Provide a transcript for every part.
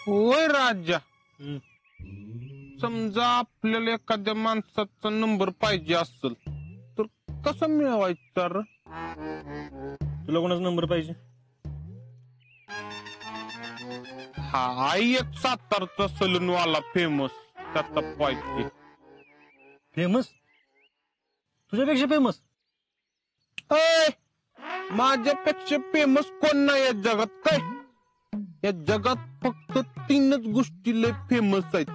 होय राजा. समजा आपल्याला एखाद्या माणसाचा नंबर पाहिजे असेल तर कसं मिळवायचा रे? तुला कोणाचा नंबर पाहिजे? हा एक सातारचा सलूनवाला फेमस, त्याचा पाहिजे. फेमस? तुझ्यापेक्षा फेमस? माझ्यापेक्षा फेमस कोण नाही या जगात. काय या जगात फक्त 3च गोष्टी लय फेमस आहेत.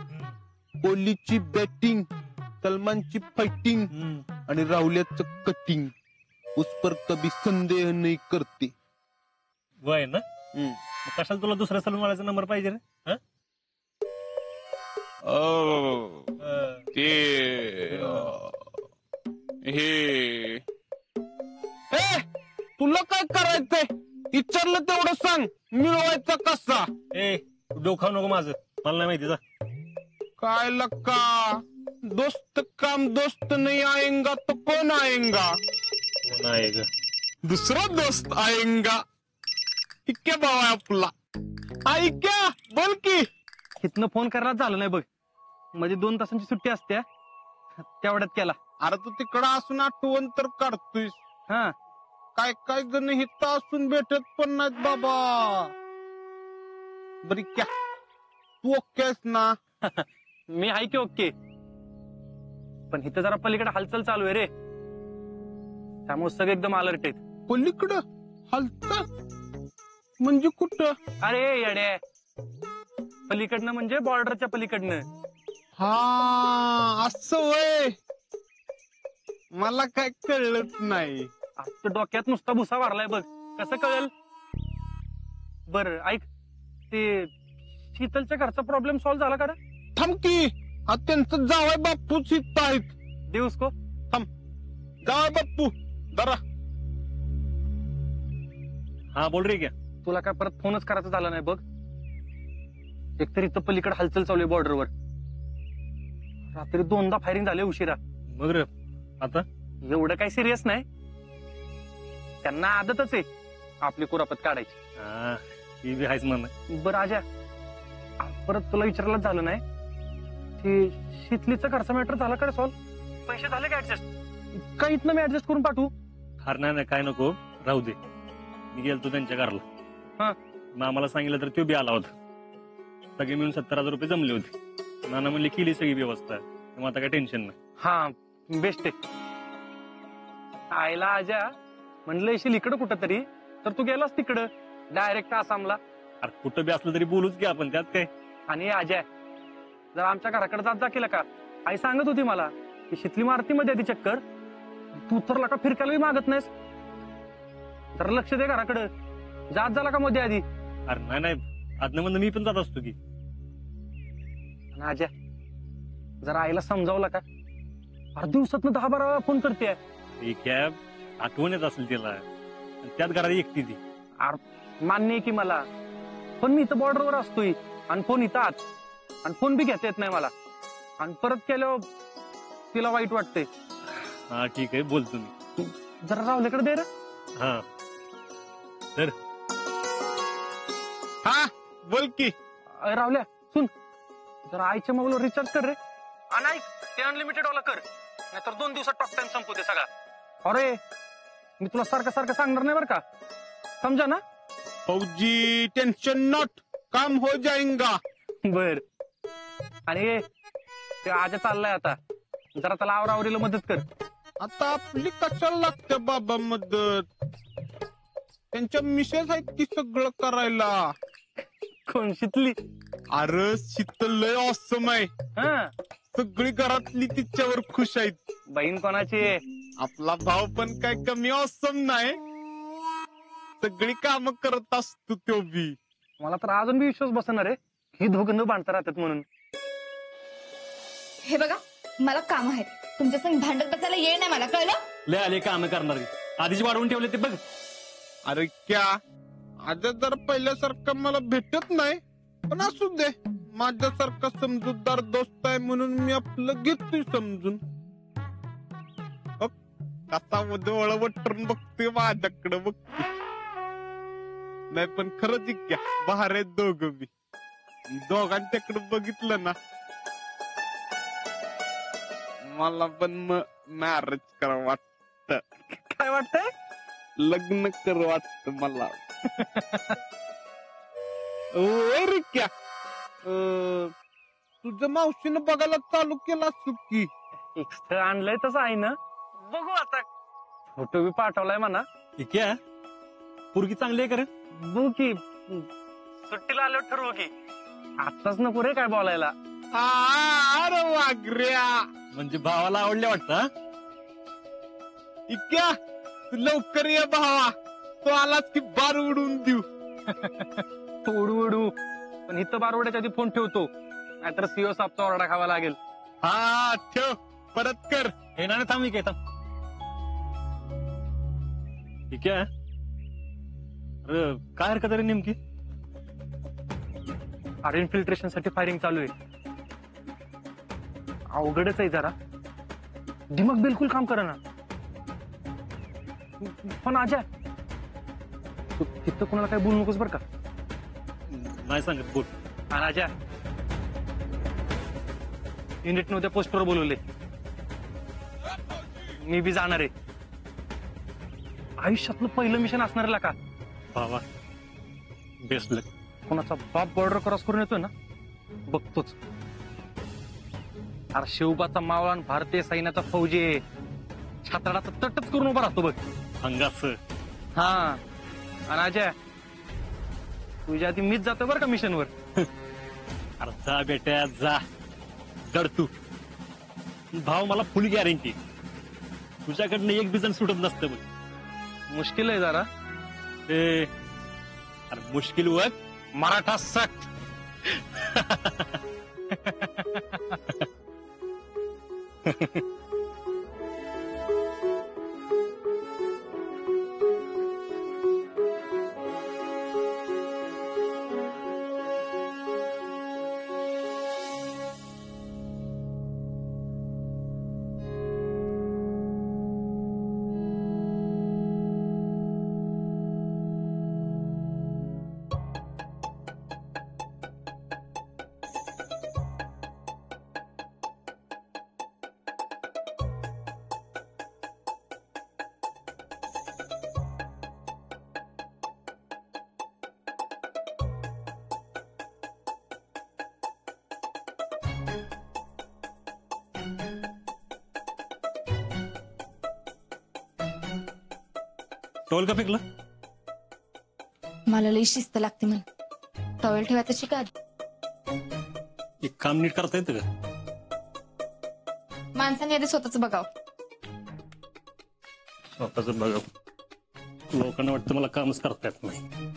कोहलीची बॅटिंग, सलमानची फायटिंग आणि राहुल्याचं कटिंग. उस पर कभी संदेह नाही करते. वय ना? कशाला तुला दुसऱ्या सलूनवाल्याचा नंबर पाहिजे रे? हे तुला काय करायचंय विचारलं तेवढं सांग. मिळवायचा कसा? डोखा नको माझं, मला नाही माहिती. जा. काय लक्का, दोस्त काम दोस्त नाही आएंगा तो कौन आएंगा? कोण आहे ग? दुसरा दोस्त आएंगा. इक्या भाव आहे आपला. ऐक्या बोल की. इथनं फोन करायला झालं नाही बघ, म्हणजे 2 तासांची सुट्टी असते तेवढ्यात केला. अरे तू तिकडं असून आठवण तर काढतोयस. हा काय काय जण हित असून भेटत पण नाहीत बाबा. बरी क्या तू ओके आहेस ना? मी आहे की ओके, पण इथं जरा पलीकडे हालचाल चालू आहे रे, त्यामुळे सगळे एकदम अलर्ट आहेत. पलीकडं हालचाल म्हणजे कुठं? अरे येड्या, पलीकडनं म्हणजे बॉर्डरच्या पलीकडनं. हा असं वय, मला काय कळलंच नाही. आता डोक्यात नुसता भुसा भरलाय बघ, कसं कळेल? बर ऐक, ते शीतलच्या घरचा प्रॉब्लेम सॉल्व्ह झाला का रे? थांब की, त्यांचं जावय बाप्पूच हित आहेत. देऊस को थांब, जावय बाप्पू जरा. हा बोल रे. क्या तुला काय परत फोनच करायचा झाला नाही बघ. एकतरी इथं पलीकडे हालचाल चालू आहे बॉर्डरवर. रात्री 2दा फायरिंग झाले उशिरा. मग रे आता एवढं काही सिरियस नाही, त्यांना आदतच आहे आपली कुरापत काढायची. ती बी हायच म्हणा. बरं आजा, परत तुला विचारायलाच झालं नाही, ते शीतलीचा खर्च मॅटर झाला का सॉल्व्ह? पैसे झाले का ऍडजस्ट? का इथनं मी ऍडजस्ट करून पाठवू? हार नाही काय नको, राहू दे. मी गेलतो त्यांच्या घरला. मग आम्हाला सांगितलं तर तो बी आला होता. सगळे मिळून 70,000 रुपये जमले होते. नाना म्हणले केली सगळी व्यवस्था, मग आता काय टेन्शन नाही. हा बेस्ट आहे. आयला आजा म्हणलं येशील इकडं कुठं तरी, तर तू गेलास तिकडं डायरेक्ट आसामला. अरे कुठं बी असलं तरी बोलूच की आपण, त्यात काय. आणि आजा जर आमच्या घराकडे जात जा केलं का? आई सांगत होती मला की शीतली मारुतीमध्ये ती चक्कर, तू तर लका फिरकायला मागत नाहीस. जरा लक्ष दे घराकडं, जात झाला का मध्ये आधी? अरे नाही, आदनं म्हणून मी पण जात असतो की. आजा जरा आईला समजावला का? अरे दिवसात 10-12 वेळा फोन करते. कॅब आठवण येत असेल तिला, त्यात घरात एकटी ती. मान्य आहे की मला, पण मी इथं बॉर्डरवर असतोय आणि फोन इथं आत, आणि फोन बी घेता येत नाही मला, आणि परत केल्यावर तिला वाईट वाटतंय. हा ठीक आहे, बोलतो मी. जरा राहुल्याकडे दे रे. हा तर हा बोल की. राहुल्या सुन, जरा आईच्या मोबाईलवर रिचार्ज कर रे, आणि ऐक ते अनलिमिटेड वाला कर, नाहीतर 2 दिवसात टॉक टाइम संपू दे सगळा. अरे मी तुला सारखं सारखं सांगणार नाही बरं का, समजा ना? फौजी टेन्शन नॉट, काम हो जाएगा. बर. आणि ते आजा चाललाय आता, जरा त्याला आवरावरीला मदत कर. आता आपली कशाला लागते बाबा मदत? त्यांच्या मिसेस आहेत की सगळं करायला. कोण? शीतली? अरे शीतल लय ऑसम आहे. हा, सगळी घरातली तिच्यावर खुश आहेत. बहीण कोणाची आहे? आपला भाव पण काय कमी ऑसम नाही, सगळी काम करत असतो तो बी. मला तर अजून बी विश्वास बसणार आहे ही दोघं न भांडता राहतात म्हणून. हे बघा मला काम आहे, तुमच्या संग भांडत बसायला येईल नाही मला, कळलं? लय आले काम करणारी, आधीच वाढवून ठेवले ते बघ. अरे क्या आता जर पहिल्यासारखं मला भेटत नाही, पण असू दे, माझ्यासारखा समजूतदार दोस्त आहे म्हणून मी आपलं घेतोय समजून. कसा वळवटून बघते माझ्याकडे बघते. नाही पण खरंच क्या बाहेर आहेत दोघं बी. दोघांच्याकडे बघितलं ना मला पण मॅरेज करा वाटत, काय वाटतंय? लग्न कर वाटत मला. ओय रे क्या, तुझ्या मावशीनं बघायला चालू केला असू की. एक स्थळ आणलंय तसं आहे ना, बघू आता. फोटो बी पाठवलाय म्हणा. ठीक आहे, पोरगी चांगली आहे कर. बघू की, सुट्टीला आलो ठरवू की. आताच नको रे काय बोलायला. अरे वागऱ्या, म्हणजे भावाला आवडले वाटतं. इक्या तू लवकर ये भावा, तो आलाच की बार उडून देऊ. उडू पण इथं बारवड्याच्या आधी फोन ठेवतो, नाहीतर सीओ साहेबचा ओरडा खावा लागेल. हा ठेव, परत कर. हे ना थांब काय थांब. ठीक आहे. अरे काय हरकत रे नेमकी? अरे इन्फिल्ट्रेशन साठी फायरिंग चालू आहे. अवघडच आहे जरा, दिमाग बिलकुल काम करेना. पण अजय, तू तिथं कोणाला काही बोलू नकोस बरं का. नाही सांगत बोल. आणि अजय, युनिटने उद्या पोस्टवर बोलवले, मी बी जाणार आहे. आयुष्यातलं पहिलं मिशन असणार आहे का. भावा बेस्ट लक. कोणाचा बाप बॉर्डर क्रॉस करून येतोय ना, बघतोच. अरे शिवबाचा मावळा आणि भारतीय सैन्याचा फौजी आहे. छात्राचा तटच करून उभा राहतो बघ. अंगास. हा, आणि अजय, तुझ्या आधी मीच जातो बरं का मिशनवर. अरे जा बेट्या जा, दर तू. भाव मला फुल गॅरंटी, तुझ्याकडनं एक बिजन सुटत नसतं बघ. मुश्किल आहे जरा. अरे मुश्किल वर मराठा सट. टोल का फेकलं? मला लई शिस्त लागते म्हण. टॉवेल ठेवायचं शिका. एक काम नीट करता येतं का? माणसाने आधी स्वतःच बघाव. स्वतःच बघा. लोकांना वाटतं मला कामच करता येत नाही.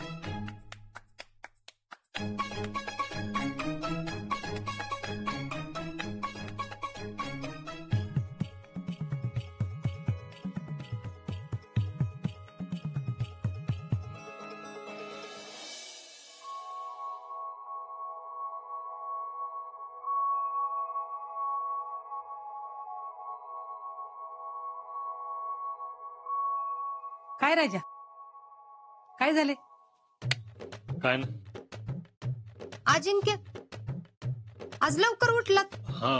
काय राजा, काय झाले? काय ना अजिंक्य, आज लवकर उठलात? हा,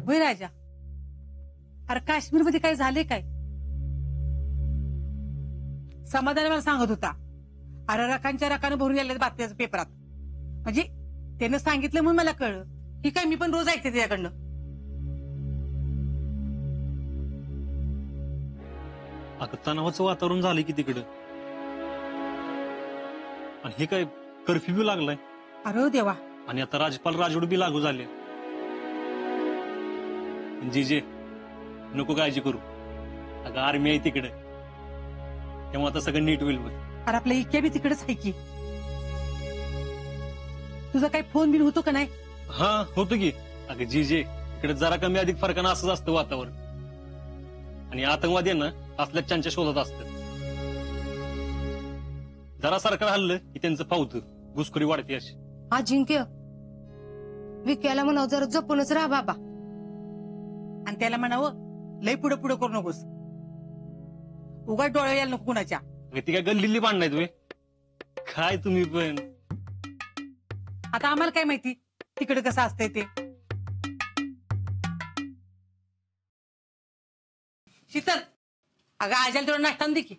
होय राजा. अरे काश्मीर मध्ये काय झाले काय? समाधान मला सांगत होता. अरे रकांच्या रकानं भरून आले बातम्याच्या पेपरात. म्हणजे त्यानं सांगितलं म्हणून मला कळलं. ही काय मी पण रोज ऐकते त्याच्याकडनं. आता तणावाचं वातावरण झालंय की तिकडं. आणि हे काय कर्फ्यू बी लागलाय. अरे देवा. आणि आता राजपाल राजवड बी लागू झाले. जीजे नको काळजी करू, अगं आर्मी आहे तिकडे, तेव्हा आता सगळं नीट होईल. अरे आपल्या इक्या बी तिकडेच आहे की. तुझा काही फोन बिन होतो का नाही? हा होतो की. अगं जीजे इकडे जरा कमी अधिक फरकानं असंच असतं वातावरण. आणि आतंकवादी आहे ना असल्या त्यांच्या शोधात असतात. जरा सरकार हल्लं की त्यांचं पावतं घुसखोरी वाढते अशी. अजिंक्य, विक्याला म्हणाव जरा जपूनच राहा बाबा. आणि त्याला म्हणावं लय पुढे पुढे करू नकोस. उगा डोळे यायला नको कुणाच्या. ती काय गल्लीली भांडण नाही तुम्ही काय तुम्ही पण. आता आम्हाला काय माहिती तिकडे कसं असतंय ते. शीतल, अगं आजाला तेवढा नाश्ता दे की.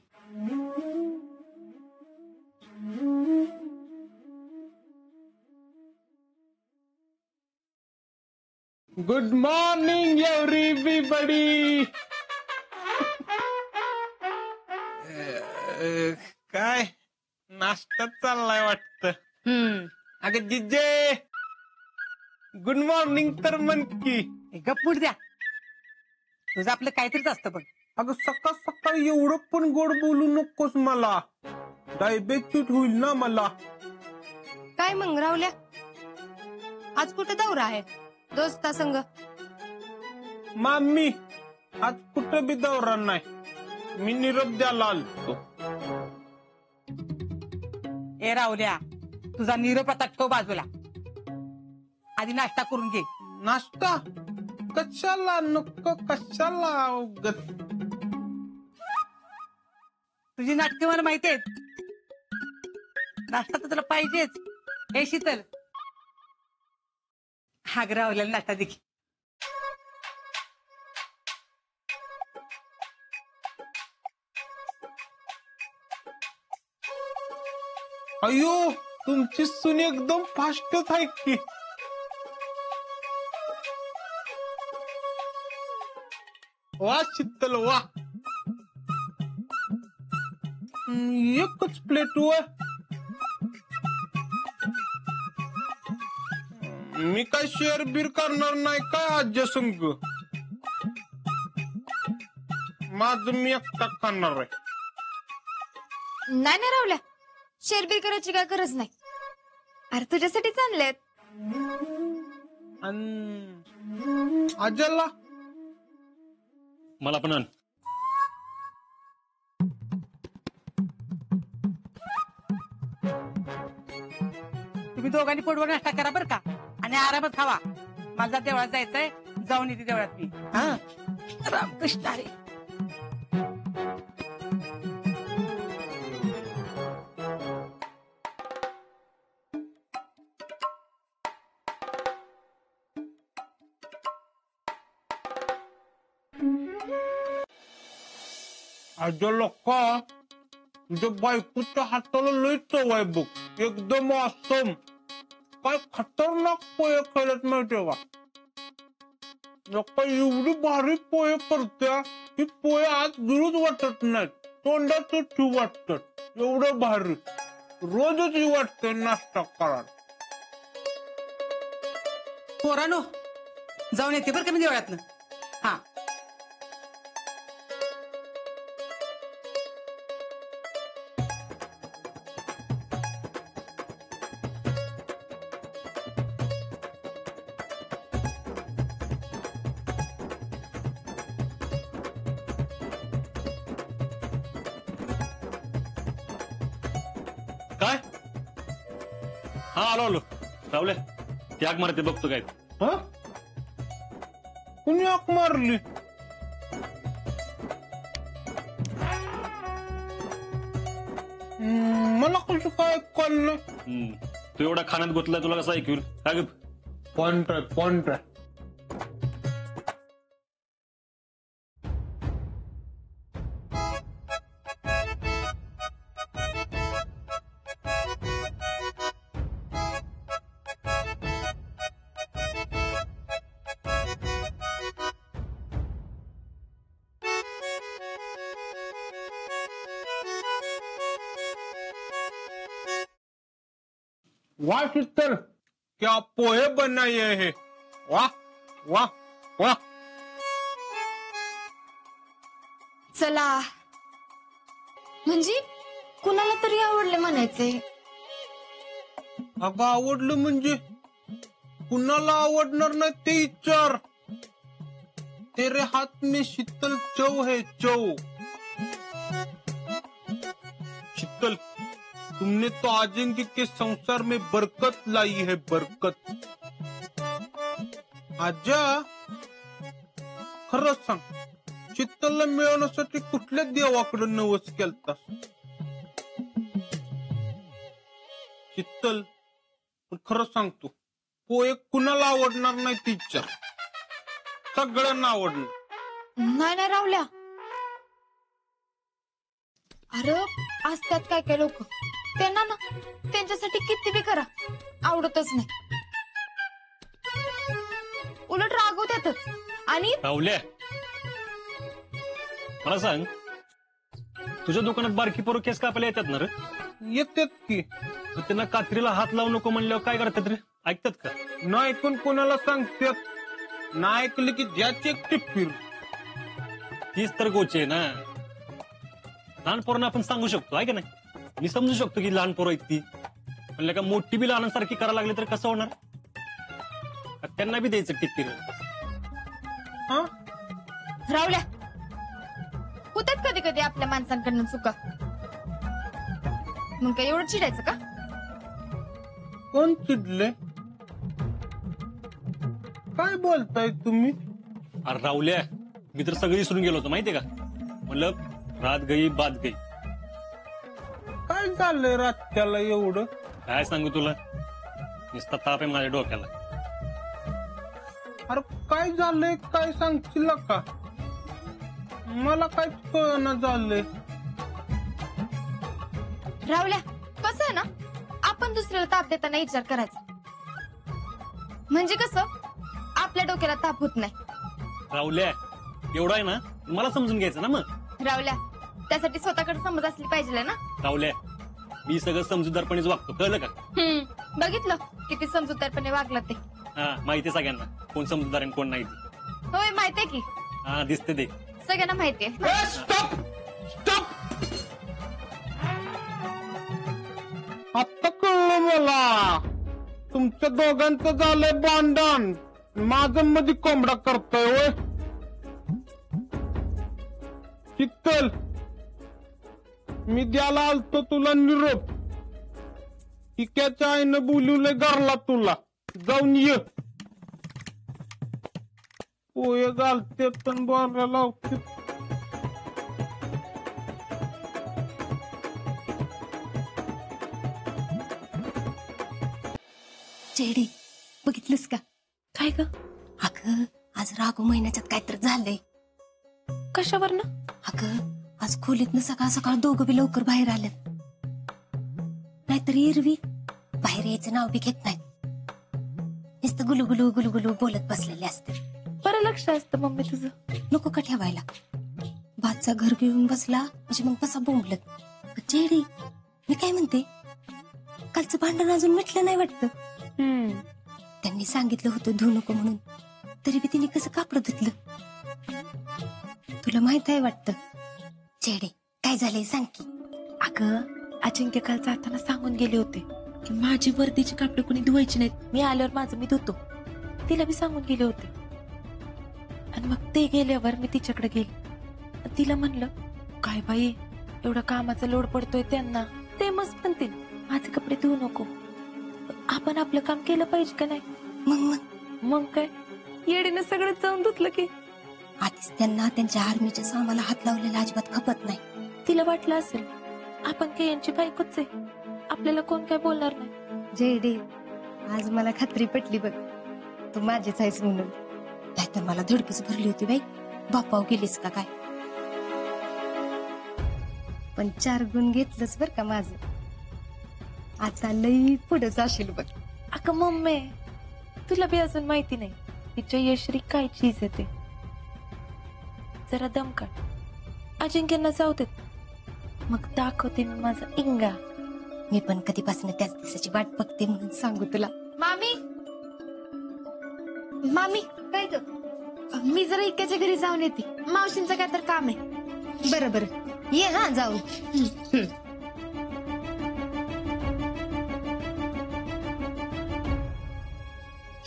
Good morning everybody. काय नाश्ता चाललाय वाटतं. अगं जिजे गुड मॉर्निंग तर म्हण की. गप्पूट द्या, तुझं आपलं काहीतरीच असतं बघ. अगं सकाळ सकाळ एवढं पण गोड बोलू नकोस मला. डायबेटीस होईल ना मला. काय मग राहुल्या, आज कुठं दौरा आहे दोस्ता संग? मामी आज कुठं बी दौरा नाही, मी निरोप द्यायला आलतो. ए राहुल्या, तुझा निरोप आता ठेव बाजूला, आधी नाश्ता करून घे. नाश्ता कशाला नको, कशाला अवगत. तुझी नाटकं मला माहिती आहेत. नाश्ता तर तुला पाहिजेच. हे शीतल, हाग राहुल्याला नाश्ता दे की. अयो तुमची सून एकदम फास्टच आहे की. वा शीतल वा. एकच प्लेट वर. मी काय शेअर बीर करणार नाही काय आज्या संग. माझं मी एकटा खाणार आहे. नाही नाही राहुल्या, शेरबीर करायची काय गरज नाही. अरे तुझ्यासाठीच आणलेत. आज्याला मला पण आण. तुम्ही दोघांनी पोटभर नाश्ता करा बरं का, आणि आरामात खावा. माझा देवळात जायचंय, जाऊन येते देवळात मी. हा रामकृष्ण हरी. आज्या लोका तुझ्या बायकोच्या हाताला लय चव आहे बघ, एकदम ऑसम. काय खतरनाक पोहे करत माहितीये का. लोक एवढी भारी पोहे करत्या की पोहे आज जुळूच वाटत नाहीत, तोंडाच ठेवू वाटतात. एवढं भारी रोजच वाटतंय नाश्ता करा. पोरानो, जाऊन येते बरं का मी देवळातनं. हा काय? हा आलो आलो. राहुल्या, त्याग मारते बघतो काय. हा कुणी आक मारली. मला कसं काय कळलं. तू एवढा खाण्यात गुतलाय, तुला कसं ऐकून काय. पॉइंट आहे. वाह शीतल, क्या पोहे बनाए हैं. वाह वाह वाह. चला, म्हणजे कुणाला तरी आवडले म्हणायचे. अगं आवडलं म्हणजे कुणाला आवडणार नाही ते विचार. तेरे हाथ में शीतल चव है चव. शीतल, तुमने तो आजेंगे के संसार में बरकत लाई है, बरकत. आजा खरंच सांग, शीतलला मिळवण्यासाठी कुठल्या देवाकडे नवस केलता. शीतल, पण खरं सांगतो पोहे कुणाला आवडणार नाही तिच्या सगळ्यांना आवडणार. नाही रावल्या. अरे असतात काय काय लोक त्यांना ना त्यांच्यासाठी किती बी करा आवडतच नाही, उलट रागवतातच. आणि राहुल्या, मला सांग, तुझ्या दुकानात बारकी पोरं केस कापायला येतात ना रे? येतात की. तर त्यांना कात्रीला हात लावू नको म्हणल्यावर काय करतात रे? ऐकतात का? न ऐकून कोणाला सांगतात, ना ऐकलं की ज्याची एक टिप्पीर. तीच तर गोची आहे ना. लहान पोरांना आपण सांगू शकतो, आहे का नाही? मी समजू शकतो की लहान पोरं आहेत ती, म्हणलं का मोठी बी लहानांसारखी करायला लागली तर कसं होणार? त्यांना बी द्यायचं टिप्पीर. हा रावल्या, होतात कधी कधी आपल्या माणसांकडनं चुका, मग काय एवढं चिडायचं का? कोण चिडले? काय बोलताय तुम्ही? अरे राहुल्या, मी तर सगळी विसरून गेलो होतो माहितीये का? म्हणलं रात गई बात गई. काय झालंय रात्याला एवढं? काय सांगू तुला, नुसता ताप आहे माझ्या डोक्याला. अरे काय झालंय काय सांगशील का? मला काय कळणं झालंय. रावल्या, कसं आहे ना, आपण दुसऱ्याला ताप देताना विचार करायचा, म्हणजे कसं आपल्या डोक्याला ताप होत नाही. राहुल्या, एवढं आहे ना, मला समजून घ्यायचं ना मग. रावल्या, त्यासाठी स्वतःकडे समज असली पाहिजे ना. राहुल्या, मी सगळं समजूतदारपणेच वागतो, कळलं का? बघितलं किती समजूतदारपणे वागला ते. हा, माहितीये सगळ्यांना कोण समजूतदार आणि कोण नाही ते. होय माहितीये की, हा, दिसते ते. सगळ्यांना माहितीये. Stop stop. आता कळलं मला, तुमच्या दोघांचं झालंय भांडण, माझं मध्ये कोंबडा करतोय होय. चित्तल, मी द्यायला आलतो तुला निरोप. इक्याच्या आईनं बोलवलंय घरला तुला, जाऊन ये. पोहे घालते पण बोलायला लावते. चेडी, बघितलंस का? काय ग? अगं आज रागू महिन्याच्यात काहीतरी झालंय. कशावर ना? अगं आज खोलीतनं सकाळ सकाळ दोघं बी लवकर बाहेर आल्यात. नाहीतर एरवी बाहेर यायचं नाव बी घेत नाही, नुसतं गुलुगुलू गुलुगुलू बोलत बसलेले असते. बरं लक्ष असतं मम्मी तुझं. नको का ठेवायला? बादचा घर घेऊन बसला म्हणजे मग कसा बोंबलत. चेडी, मी काय म्हणते, कालचं भांडण अजून मिटलं नाही वाटतं. त्यांनी सांगितलं होतं धुवू नको म्हणून, तरी बी तिने कसं कापड धुतलं. तुला माहित आहे वाटतं. चेडे, काय झालंय सांग की. अगं अजिंक्य काल जाताना सांगून गेले होते की माझी वर्दीची कापडे कोणी धुवायची नाहीत, मी आल्यावर माझं मी धुतो. तिला बी सांगून गेले होते. आणि मग ते गेल्यावर मी तिच्याकडे गेले, तिला म्हणलं काय बाई एवढा कामाचा लोड पडतोय त्यांना, ते मस्त म्हणतील माझे कपडे धुवू नको. आपण आपलं काम केलं पाहिजे का नाही? मग काय, येडीनं सगळं जाऊन धुतलं की. आधीच त्यांना त्यांच्या आर्मीच्या सामाला हात लावलेला अजिबात खपत नाही. तिला वाटलं असेल आपण काय यांची बायकोच आहे, आपल्याला कोण काय बोलणार नाही. जेडी, आज मला खात्री पटली बघ, तू माझीच आहेस म्हणून. नाहीतर मला धडकीच भरली होती बाई, बापाव गेलीस का काय. पण 4 गुण घेतलंच बर का माझं. आता लई पुढे जाशील बघ. अगं मम्मी, तुला बी अजून माहिती नाही तिच्या यशरी काय चीज आहे ते. जरा दम काढ, अजिंक्यांना जाऊ देत, मग दाखवते मी माझा इंगा. मी पण कधीपासून त्याच दिवसाची वाट बघते म्हणून सांगू तुला. मामी, मामी काय ग, मी जरा इक्याच्या घरी जाऊन येते, मावशींचं काय तर काम आहे. बरं बरं, ये हा जाऊन.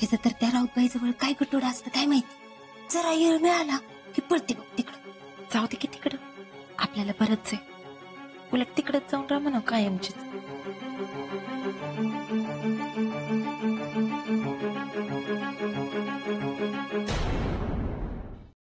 हे तर त्या राऊतबाई जवळ काय गटोडा असतं काय माहिती. जरा येळ मिळाला की पळते बघ तिकडं. जाऊ दे की तिकडं, आपल्याला बरंच आहे. उलट तिकडच जाऊन राहा म्हणा कायमचीच.